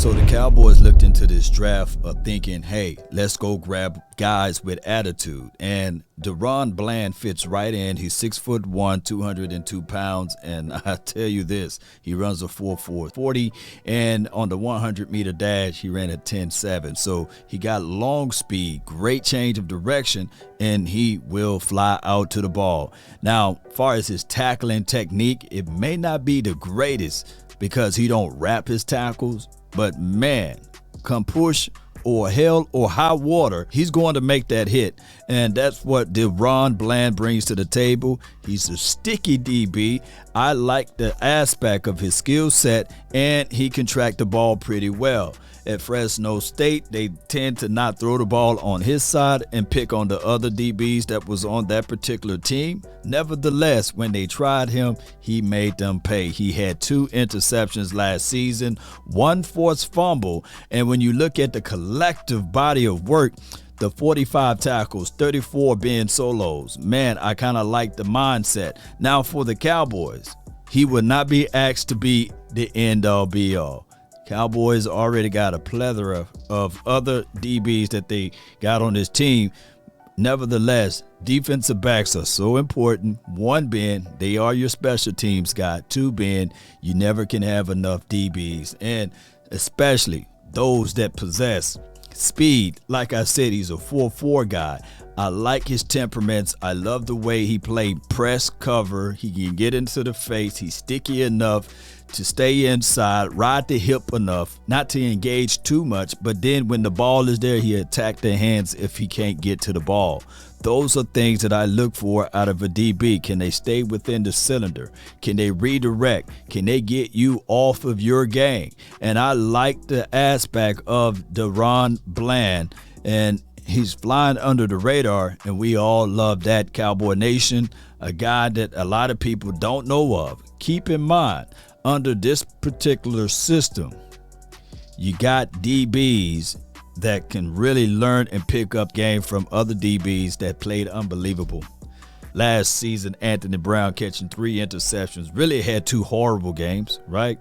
So the Cowboys looked into this draft of thinking, hey, let's go grab guys with attitude. And DaRon Bland fits right in. He's 6'1", 202 pounds. And I tell you this, he runs a 4.4 40. And on the 100-meter dash, he ran a 10.7. So he got long speed, great change of direction, and he will fly out to the ball. Now, as far as his tackling technique, it may not be the greatest because he don't wrap his tackles. But man, come push or hell or high water, he's going to make that hit. And that's what DaRon Bland brings to the table. He's a sticky DB. I like the aspect of his skill set, and he can track the ball pretty well. At Fresno State, they tend to not throw the ball on his side and pick on the other DBs that was on that particular team. Nevertheless, when they tried him, he made them pay. He had 2 interceptions last season, 1 forced fumble, and when you look at the collective body of work, the 45 tackles, 34 being solos, man, I kind of like the mindset. Now for the Cowboys, he would not be asked to be the end-all be-all. Cowboys already got a plethora of other DBs that they got on this team. Nevertheless, defensive backs are so important. 1 being they are your special teams guy. 2 being you never can have enough DBs, and especially those that possess speed. Like I said, he's a 4.4 guy. I like his temperaments. I love the way he played press cover. He can get into the face. He's sticky enough to stay inside, ride the hip enough, not to engage too much, but then when the ball is there, he attack the hands if he can't get to the ball. Those are things that I look for out of a DB. Can they stay within the cylinder? Can they redirect? Can they get you off of your game? And I like the aspect of DaRon Bland, and he's flying under the radar, and we all love that, Cowboy Nation, a guy that a lot of people don't know of. Keep in mind, under this particular system, you got DBs that can really learn and pick up game from other DBs that played unbelievable. Last season, Anthony Brown catching 3 interceptions, really had 2 horrible games, right?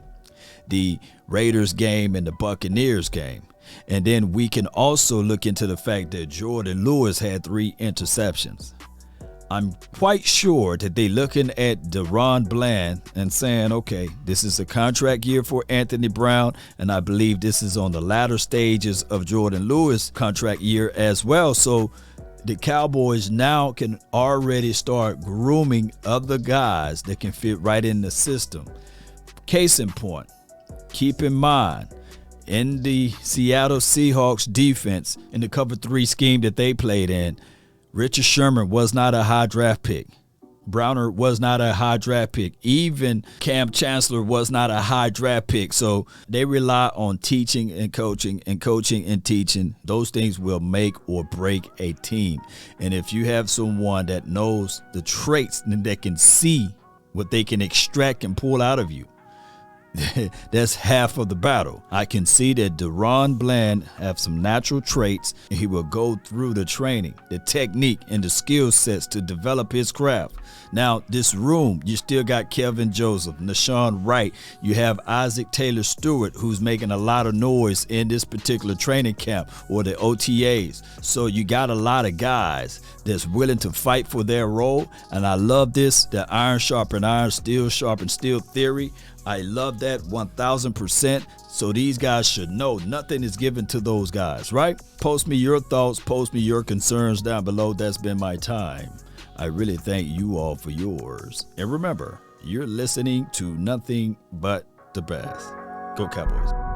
The Raiders game and the Buccaneers game. And then we can also look into the fact that Jordan Lewis had 3 interceptions. I'm quite sure that they're looking at DaRon Bland and saying, okay, this is a contract year for Anthony Brown, and I believe this is on the latter stages of Jordan Lewis' contract year as well. So the Cowboys now can already start grooming other guys that can fit right in the system. Case in point, keep in mind, in the Seattle Seahawks defense, in the cover 3 scheme that they played in, Richard Sherman was not a high draft pick. Browner was not a high draft pick. Even Cam Chancellor was not a high draft pick. So they rely on teaching and coaching and teaching. Those things will make or break a team. And if you have someone that knows the traits and that can see what they can extract and pull out of you, that's half of the battle. I can see that DaRon Bland have some natural traits, and he will go through the training, the technique, and the skill sets to develop his craft. Now, this room, you still got Kevin Joseph, Nashawn Wright. You have Isaac Taylor Stewart, who's making a lot of noise in this particular training camp or the OTAs. So you got a lot of guys that's willing to fight for their role. And I love this, the iron sharpen iron, steel sharpen steel theory. I love that 1000%. So these guys should know nothing is given to those guys, right? Post me your thoughts, post me your concerns down below. That's been my time. I really thank you all for yours. And remember, you're listening to nothing but the best. Go Cowboys.